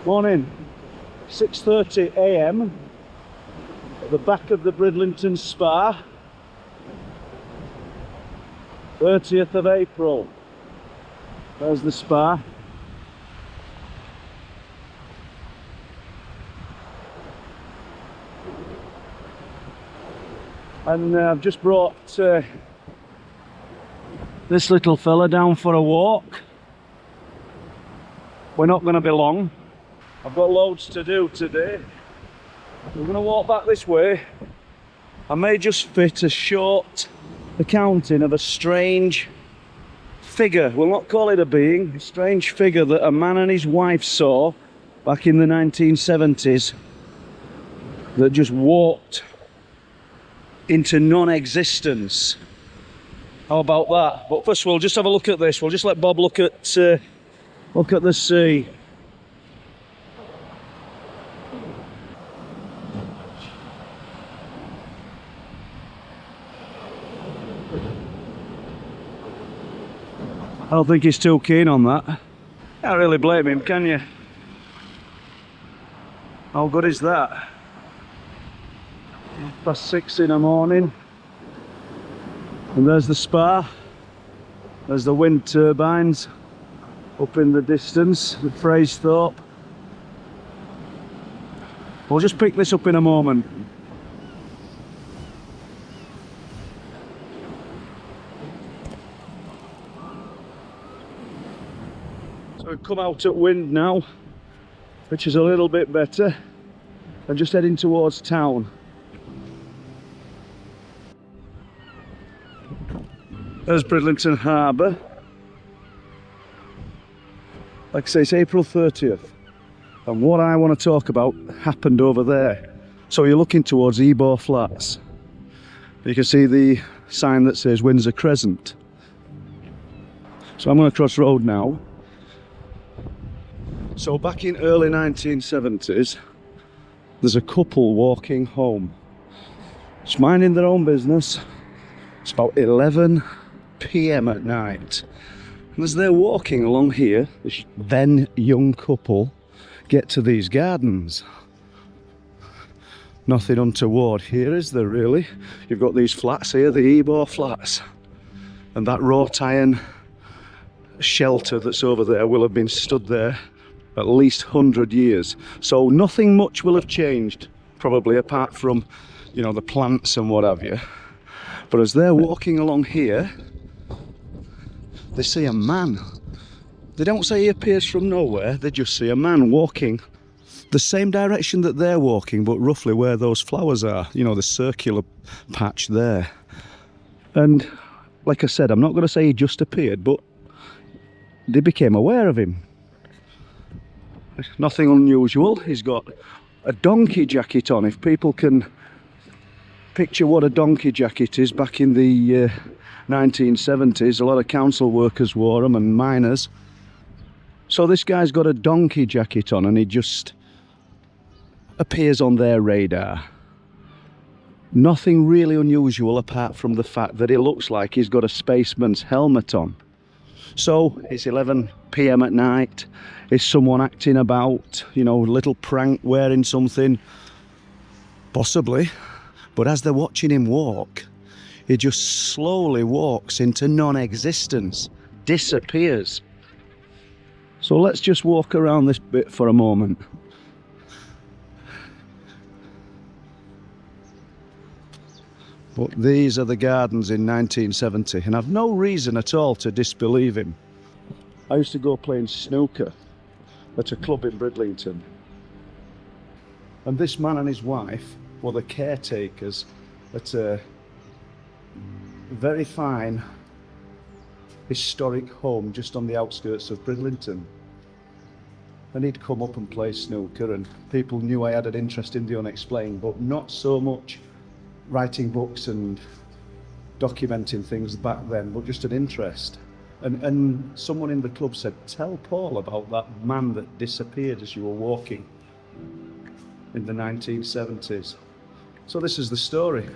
Morning, 6:30 a.m. at the back of the Bridlington Spa, 30th of April. There's the spa. And I've just brought this little fella down for a walk. We're not going to be long. I've got loads to do today. We're going to walk back this way. I may just fit a short accounting of a strange figure. We'll not call it a being. A strange figure that a man and his wife saw back in the 1970s that just walked into non-existence. How about that? But first we'll just have a look at this. We'll just let Bob look at the sea. I don't think he's too keen on that. Can't really blame him, can you? How good is that? 6:30 in the morning. And there's the spa. There's the wind turbines up in the distance, the Fraysthorpe. We'll just pick this up in a moment. So we've come out at wind now, which is a little bit better, and just heading towards town. There's Bridlington Harbour. Like I say, it's April 30th. And what I want to talk about happened over there. So you're looking towards Ebor Flats. You can see the sign that says Windsor Crescent. So I'm going to cross road now. So back in early 1970s, there's a couple walking home. Just minding their own business. It's about 11 p.m. at night, and as they're walking along here, this then young couple get to these gardens. Nothing untoward here, is there really? You've got these flats here, the Ebor Flats, and that wrought iron shelter that's over there will have been stood there at least 100 years. So nothing much will have changed, probably, apart from, you know, the plants and what have you. But as they're walking along here, they see a man. They don't say he appears from nowhere, they just see a man walking the same direction that they're walking, but roughly where those flowers are, you know, the circular patch there. And like I said, I'm not going to say he just appeared, but they became aware of him. Nothing unusual. He's got a donkey jacket on. If people can picture what a donkey jacket is, back in the 1970s, a lot of council workers wore them and miners. So this guy's got a donkey jacket on and he just appears on their radar. Nothing really unusual apart from the fact that it looks like he's got a spaceman's helmet on. So it's 11 p.m. at night. Is someone acting about, you know, a little prank, wearing something? Possibly. But as they're watching him walk, he just slowly walks into non-existence, disappears. So let's just walk around this bit for a moment. But these are the gardens in 1970, and I've no reason at all to disbelieve him. I used to go playing snooker at a club in Bridlington. And this man and his wife were the caretakers at a very fine historic home just on the outskirts of Bridlington. And he'd come up and play snooker, and people knew I had an interest in the unexplained, but not so much writing books and documenting things back then, but just an interest. And someone in the club said, tell Paul about that man that disappeared as you were walking in the 1970s. So this is the story.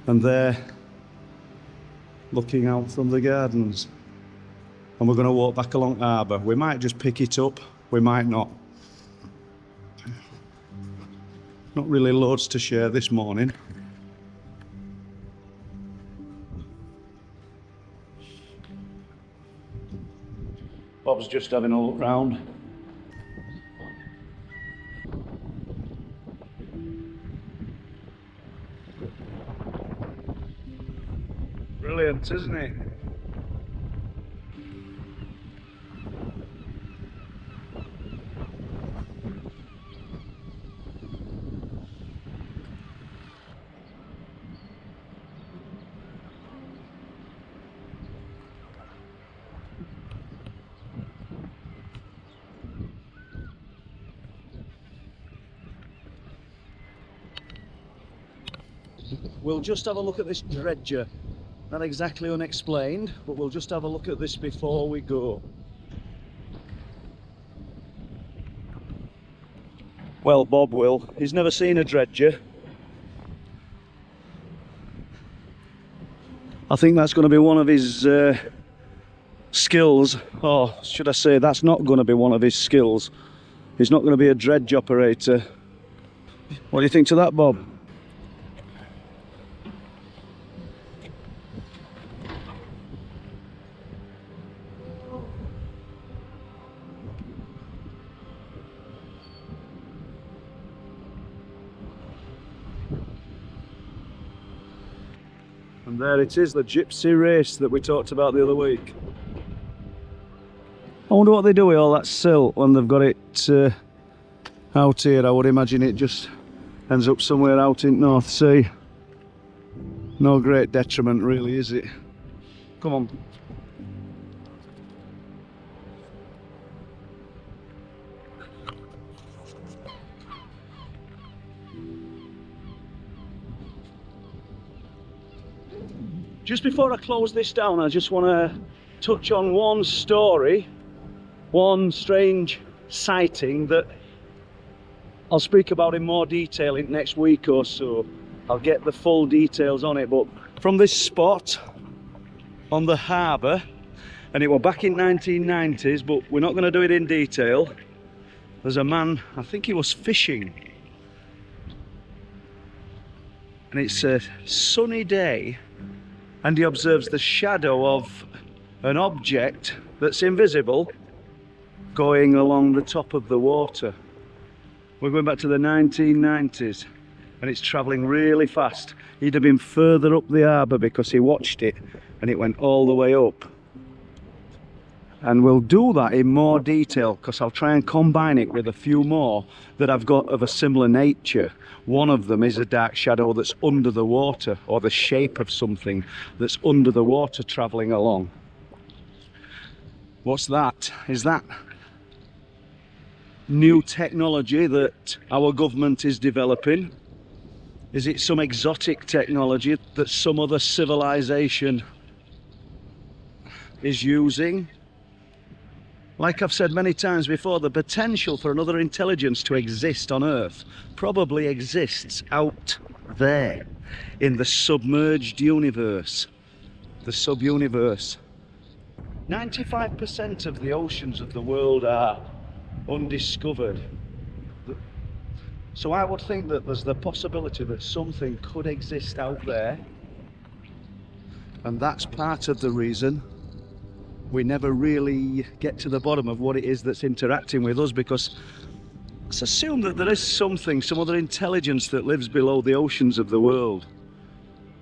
And they're looking out from the gardens. And we're going to walk back along harbour. We might just pick it up, we might not. Not really loads to share this morning. Bob's just having a look round. Brilliant, isn't it? We'll just have a look at this dredger. Not exactly unexplained, but we'll just have a look at this before we go. Well, Bob will. He's never seen a dredger. I think that's going to be one of his skills. Or should I say, that's not going to be one of his skills. He's not going to be a dredge operator. What do you think to that, Bob? And there it is, the gypsy race that we talked about the other week. I wonder what they do with all that silt when they've got it out here. I would imagine it just ends up somewhere out in North Sea. No great detriment really, is it? Come on. Just before I close this down, I just want to touch on one story, one strange sighting that I'll speak about in more detail in next week or so. I'll get the full details on it, but from this spot on the harbour, and it was back in 1990s, but we're not going to do it in detail. There's a man, I think he was fishing, and it's a sunny day, and he observes the shadow of an object that's invisible going along the top of the water. We're going back to the 1990s, and it's travelling really fast. He'd have been further up the harbour because he watched it and it went all the way up. And we'll do that in more detail because I'll try and combine it with a few more that I've got of a similar nature. One of them is a dark shadow that's under the water, or the shape of something that's under the water travelling along. What's that? Is that new technology that our government is developing? Is it some exotic technology that some other civilization is using? Like I've said many times before, the potential for another intelligence to exist on Earth probably exists out there in the submerged universe, the sub-universe. 95% of the oceans of the world are undiscovered. So I would think that there's the possibility that something could exist out there, and that's part of the reason we never really get to the bottom of what it is that's interacting with us, because let's assume that there is something, some other intelligence that lives below the oceans of the world.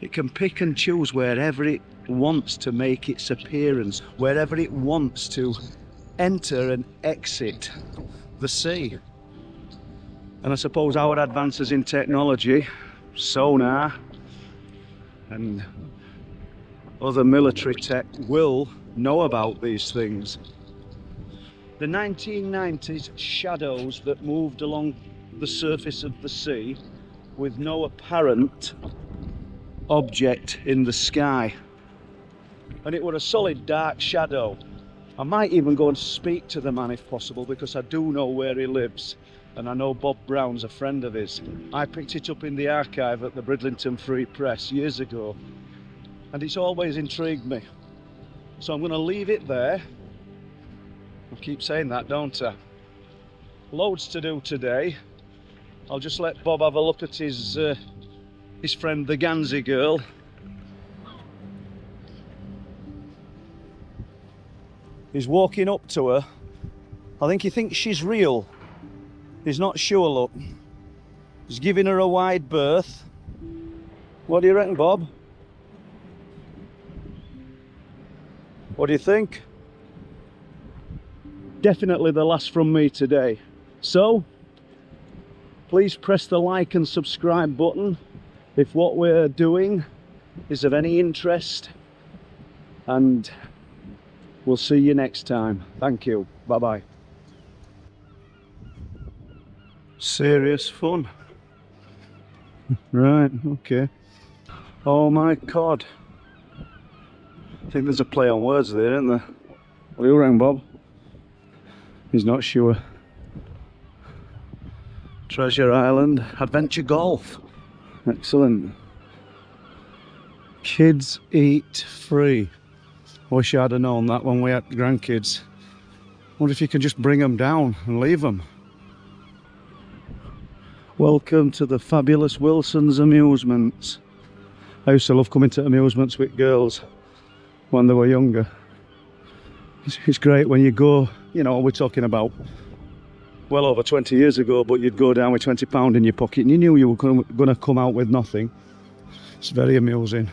It can pick and choose wherever it wants to make its appearance, wherever it wants to enter and exit the sea. And I suppose our advances in technology, sonar and other military tech, will know about these things. The 1990s shadows that moved along the surface of the sea with no apparent object in the sky, and it was a solid dark shadow. I might even go and speak to the man if possible, because I do know where he lives, and I know Bob Brown's a friend of his. I picked it up in the archive at the Bridlington Free Press years ago, and it's always intrigued me. So I'm going to leave it there. I keep saying that, don't I? Loads to do today. I'll just let Bob have a look at his friend, the Gansey girl. He's walking up to her. I think he thinks she's real. He's not sure, look. He's giving her a wide berth. What do you reckon, Bob? What do you think? Definitely the last from me today. So, please press the like and subscribe button if what we're doing is of any interest. And we'll see you next time. Thank you. Bye-bye. Serious fun. Right, okay. Oh my God. I think there's a play on words there, isn't there? What are you reckon, Bob? He's not sure. Treasure Island Adventure Golf. Excellent. Kids eat free. I wish I'd have known that when we had grandkids. What if you could just bring them down and leave them? Welcome to the fabulous Wilson's Amusements. I used to love coming to amusements with girls when they were younger. It's great when you go, you know, we're talking about well over 20 years ago, but you'd go down with £20 in your pocket and you knew you were going to come out with nothing. It's very amusing.